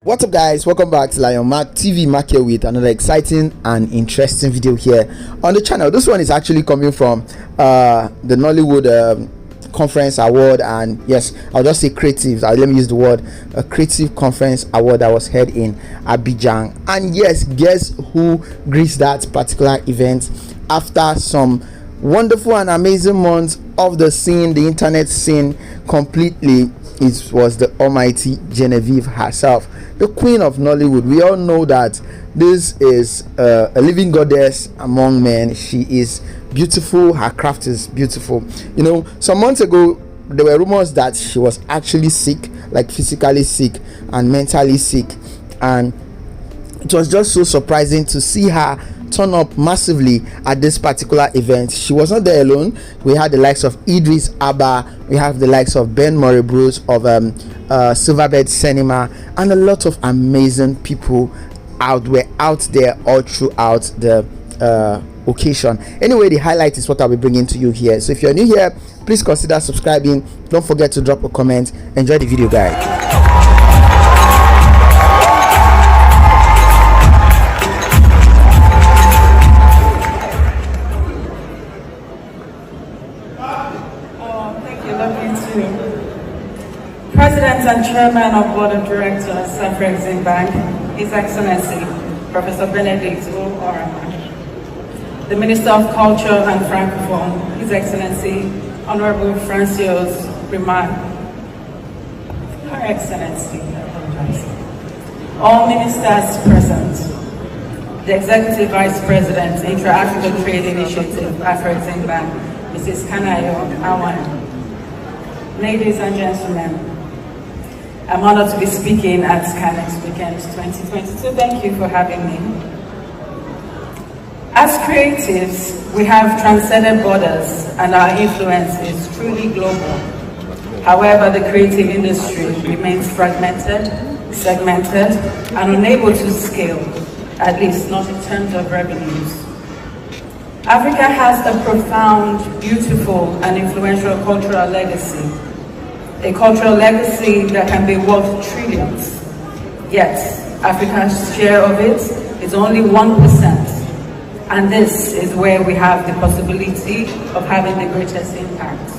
What's up, guys? Welcome back to Lion Mark TV Market with another exciting and interesting video here on the channel. This one is actually coming from the Nollywood Conference Award, and yes, I'll just say creative. Let me use the word a creative conference award that was held in Abidjan. And yes, guess who graced that particular event after some wonderful and amazing months of the internet scene completely? It was the almighty Genevieve herself, the queen of Nollywood. We all know that this is a living goddess among men. She is beautiful. Her craft is beautiful. You know, some months ago there were rumors that she was actually sick, like physically sick and mentally sick, and it was just so surprising to see her turn up massively at this particular event. She was not there alone. We had the likes of Idris Abba, we have the likes of Ben Murray Bruce of Silverbird Cinema, and a lot of amazing people were out there all throughout the occasion. Anyway, the highlight is what I'll be bringing to you here. So if you're new here, please consider subscribing. Don't forget to drop a comment. Enjoy the video, guys. President and Chairman of Board of Directors, Afrexim Bank, His Excellency Professor Benedict O. Orama, the Minister of Culture and Francophone, His Excellency Honorable Francios Rimar, Her Excellency, all ministers present, the Executive Vice President, Intra-African Trade Initiative, Afrexim Bank, Mrs. Kanayo Awan, ladies and gentlemen, I'm honored to be speaking at Skynex Weekend 2022. Thank you for having me. As creatives, we have transcended borders and our influence is truly global. However, the creative industry remains fragmented, segmented, and unable to scale, at least not in terms of revenues. Africa has a profound, beautiful, and influential cultural legacy. A cultural legacy that can be worth trillions. Yet, Africa's share of it is only 1%. And this is where we have the possibility of having the greatest impact.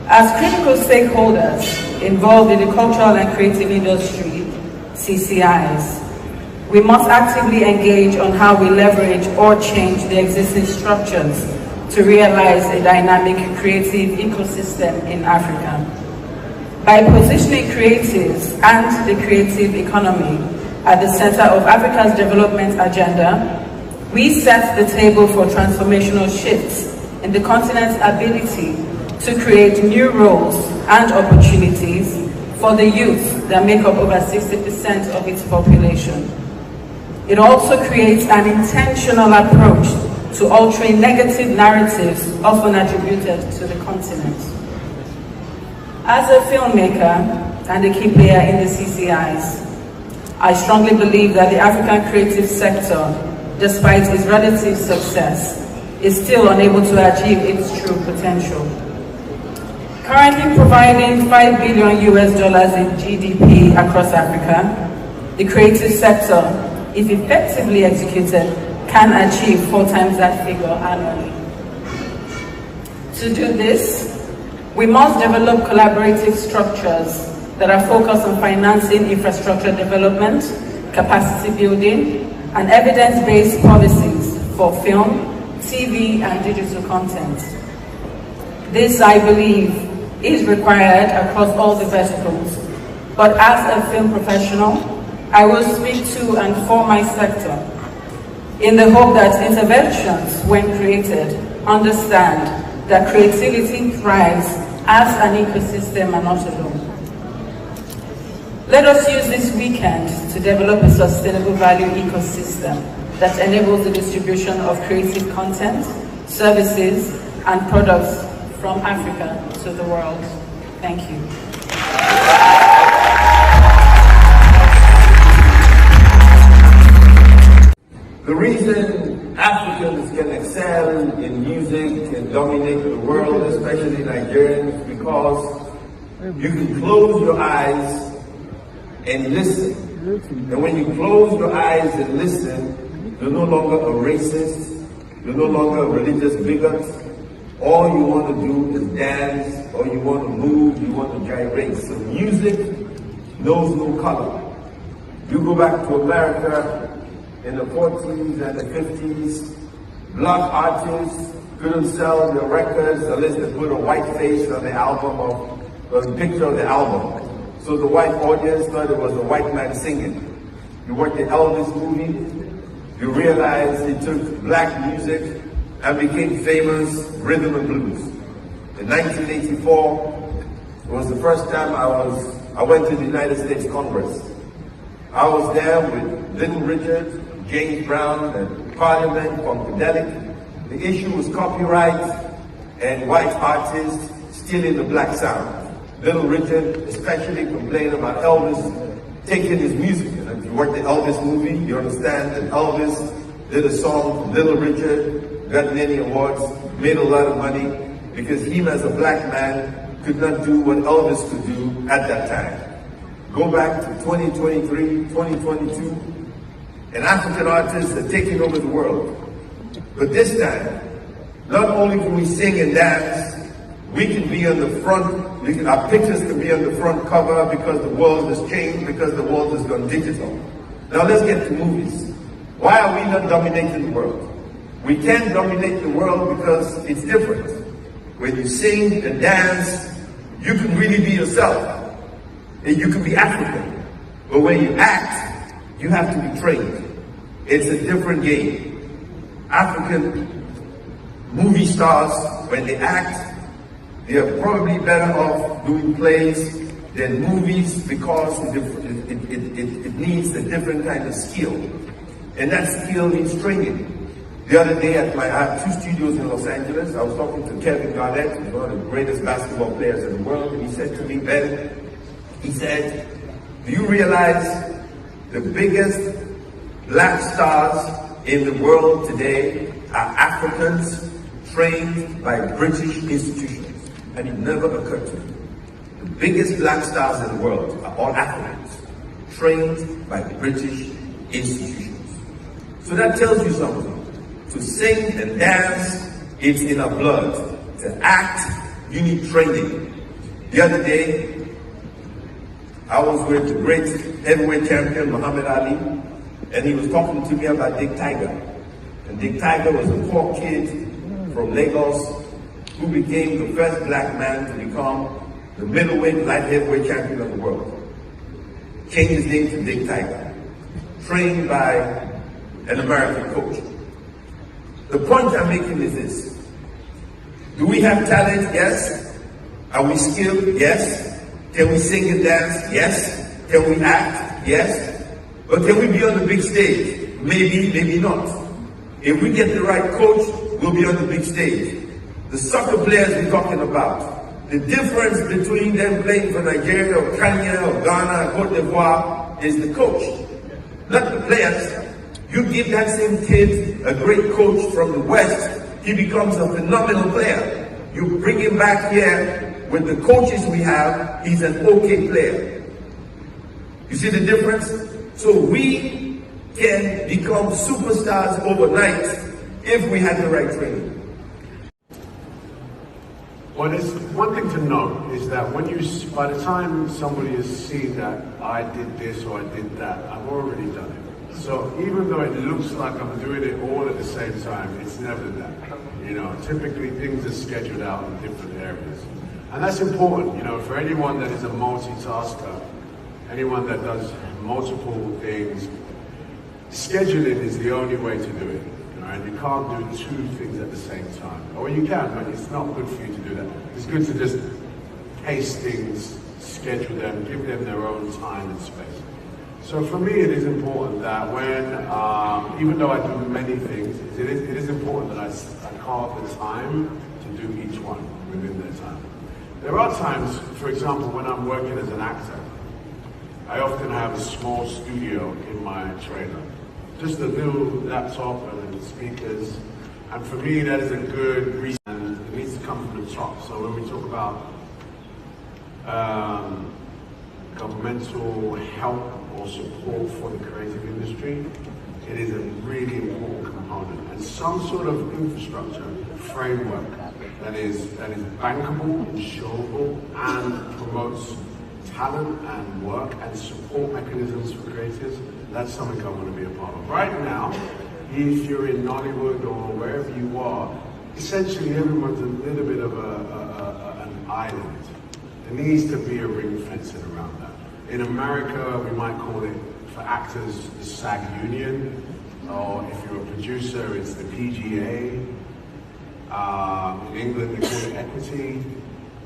As critical stakeholders involved in the cultural and creative industry, CCIs, we must actively engage on how we leverage or change the existing structures to realize a dynamic creative ecosystem in Africa. By positioning creatives and the creative economy at the center of Africa's development agenda, we set the table for transformational shifts in the continent's ability to create new roles and opportunities for the youth that make up over 60% of its population. It also creates an intentional approach to altering negative narratives often attributed to the continent. As a filmmaker and a key player in the CCIs, I strongly believe that the African creative sector, despite its relative success, is still unable to achieve its true potential. Currently providing $5 billion in GDP across Africa, the creative sector, if effectively executed, can achieve 4 times that figure annually. To do this, we must develop collaborative structures that are focused on financing infrastructure development, capacity building, and evidence-based policies for film, TV, and digital content. This, I believe, is required across all the verticals, but as a film professional, I will speak to and for my sector, in the hope that interventions, when created, understand that creativity thrives as an ecosystem and not alone. Let us use this weekend to develop a sustainable value ecosystem that enables the distribution of creative content, services, and products from Africa to the world. Thank you. The reason Africans can excel in music and dominate the world, especially Nigerians, because you can close your eyes and listen. And when you close your eyes and listen, you're no longer a racist, you're no longer a religious bigot. All you want to do is dance, or you want to move, you want to gyrate. So music knows no color. You go back to America in the 40s and the 50s, black artists couldn't sell their records unless they put a white face on the album or a picture of the album. So the white audience thought it was a white man singing. You watch the Elvis movie, you realize he took black music and became famous rhythm and blues. In 1984, it was the first time I went to the United States Congress. I was there with Little Richard, James Brown, and Parliament, Funkadelic. The issue was copyright and white artists stealing the black sound. Little Richard especially complained about Elvis taking his music. And if you watch the Elvis movie, you understand that Elvis did a song, Little Richard, got many awards, made a lot of money, because him as a black man could not do what Elvis could do at that time. Go back to 2023, 2022, and African artists are taking over the world. But this time, not only can we sing and dance, we can be on the front, our pictures can be on the front cover because the world has changed, because the world has gone digital. Now let's get to movies. Why are we not dominating the world? We can dominate the world because it's different. When you sing and dance, you can really be yourself. And you can be African. But when you act, you have to be trained. It's a different game. African movie stars, when they act, they are probably better off doing plays than movies because it needs a different kind of skill. And that skill needs training. The other day I have 2 studios in Los Angeles. I was talking to Kevin Garnett, who's one of the greatest basketball players in the world, and he said to me, Ben, he said, do you realize the biggest black stars in the world today are Africans trained by British institutions? And it never occurred to me. The biggest black stars in the world are all Africans trained by British institutions. So that tells you something. To sing and dance, it's in our blood. To act, you need training. The other day, I was with the great heavyweight champion, Muhammad Ali, and he was talking to me about Dick Tiger. And Dick Tiger was a poor kid from Lagos who became the first black man to become the middleweight light heavyweight champion of the world. Changed his name to Dick Tiger, trained by an American coach. The point I'm making is this. Do we have talent? Yes. Are we skilled? Yes. Can we sing and dance? Yes. Can we act? Yes. But can we be on the big stage? Maybe, maybe not. If we get the right coach, we'll be on the big stage. The soccer players we're talking about, the difference between them playing for Nigeria or Kenya or Ghana or Cote d'Ivoire is the coach, not the players. You give that same kid a great coach from the West, he becomes a phenomenal player. You bring him back here, with the coaches we have, he's an okay player. You see the difference? So we can become superstars overnight if we had the right training. Well, there's one thing to note is that by the time somebody has seen that I did this or I did that, I've already done it. So even though it looks like I'm doing it all at the same time, it's never that. You know, typically things are scheduled out in different areas. And that's important, you know, for anyone that is a multitasker, anyone that does multiple things, scheduling is the only way to do it. Right? You can't do 2 things at the same time. Or you can, but it's not good for you to do that. It's good to just pace things, schedule them, give them their own time and space. So for me, it is important that when, even though I do many things, it is important that I carve the time to do each one within their time. There are times, for example, when I'm working as an actor, I often have a small studio in my trailer. Just a little laptop and speakers. And for me, that is a good reason. It needs to come from the top. So when we talk about governmental help or support for the creative industry, it is a really important component, and some sort of infrastructure framework that is bankable, insurable, and promotes talent and work and support mechanisms for creators. That's something I want to be a part of. Right now, if you're in Nollywood or wherever you are, essentially everyone's a little bit of an island. There needs to be a ring fencing around that. In America, we might call it, for actors, the SAG union, or if you're a producer, it's the PGA. In England, they call it equity.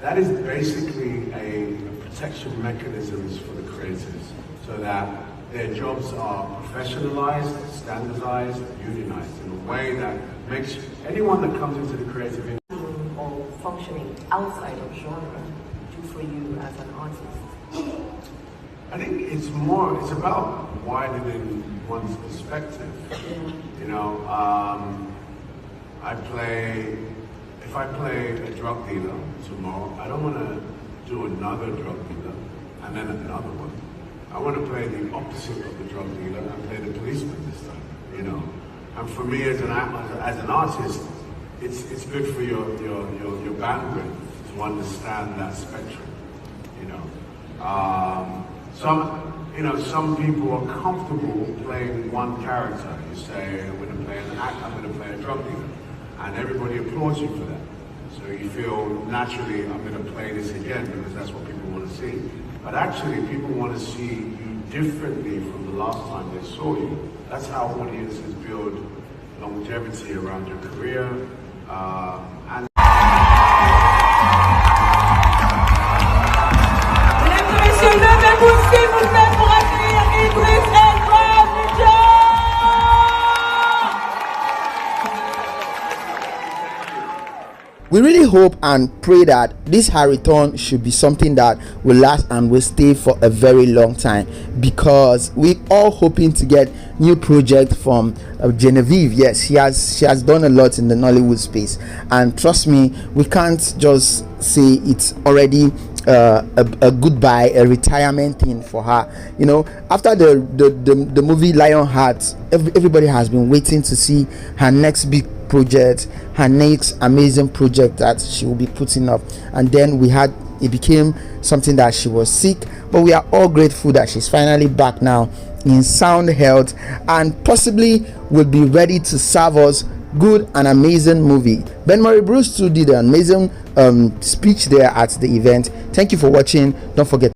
That is basically a protection mechanisms for the creators, so that their jobs are professionalized, standardized, unionized in a way that makes anyone that comes into the creative industry or functioning outside of genre do for you as an artist? I think it's about widening one's perspective. You know, if I play a drug dealer tomorrow, I don't want to do another drug dealer and then another one. I want to play the opposite of the drug dealer and play the policeman this time, you know. And for me as an artist, it's good for your bandwidth to understand that spectrum, you know. Some people are comfortable playing one character. You say, I'm going to play an act, I'm going to play a drug dealer, and everybody applauds you for that. So you feel naturally, I'm going to play this again because that's what people want to see. But actually, people want to see you differently from the last time they saw you. That's how audiences build longevity around your career. And we really hope and pray that this her return should be something that will last and will stay for a very long time, because we all hoping to get new project from Genevieve. Yes, she has done a lot in the Nollywood space, and trust me, we can't just say it's already a goodbye, a retirement thing for her. You know, after the movie Lionheart, everybody has been waiting to see her next big project, her next amazing project that she will be putting up. And then it became something that she was sick, but we are all grateful that she's finally back now in sound health and possibly will be ready to serve us good and amazing movie. Ben Murray Bruce too did an amazing speech there at the event. Thank you for watching. Don't forget